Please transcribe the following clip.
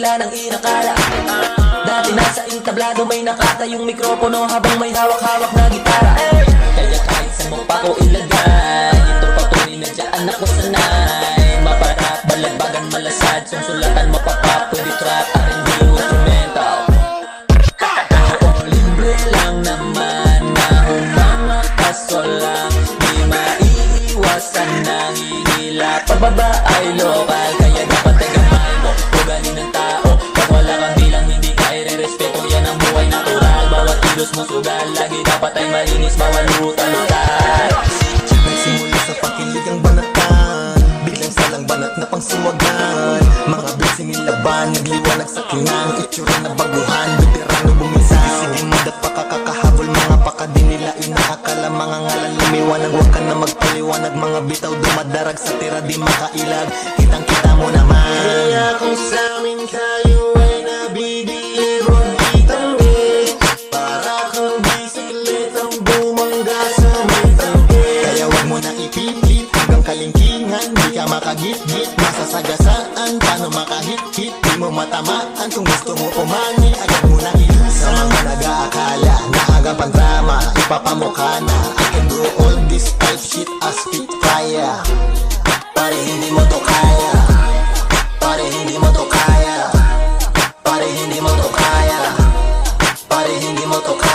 nila nang inakala. Dati nasa entablado may nakatayong mikropono habang may hawak-hawak na gitara. Kaya kahit saan mo pa ko ilagay, ito patuloy na dyan ako sanay. Maparap, balagbagan, malasad, sungsulatan, mapapap, pwede trap, R&B, instrumental. Oo, libre lang naman na humamakas lang. Di maiiwasan nang hihila. Pababa ay lokal, kaya dapat tagamay mo ugali ng tao. Pag wala kang bilang hindi ka i-respeto, yan ang buhay natural. Bawat kilos mo sugal, lagi dapat ay malinis, bawal luta-lutan. Nagsimula sa pakilig ang banatan, biglang salang banat na pangsuwagan. Mga blessing nilaban, nagliwanag sa kinang itsura na baguhan, veterano bumisaw. Sige madat pa kakakahabol, mga pakadin nila inakakala. Mga ngalan lumiwanag, huwag ka na magpaliwanag. Mga bitaw dumadarag sa tira di makailag, kitang kita mo naman. Kaya kung sa amin kayo ay nabibili, huwag itanggi. Para kang bisikletang bumangga sa may tanggi. Kaya huwag mo na ipipit hanggang kalingkingan, di ka makagit-git. Masasagasaan, paano makahit-hit, di mo matamaan. Kung gusto mo umani, agad mo na ilusa. Sa mga nag-aakala na agapan drama, ipapamukha na I can do all this type shit as spit fire. Pare hindi mo to kaya, pare hindi mo to kaya, pare hindi mo to kaya, pare hindi mo to kaya.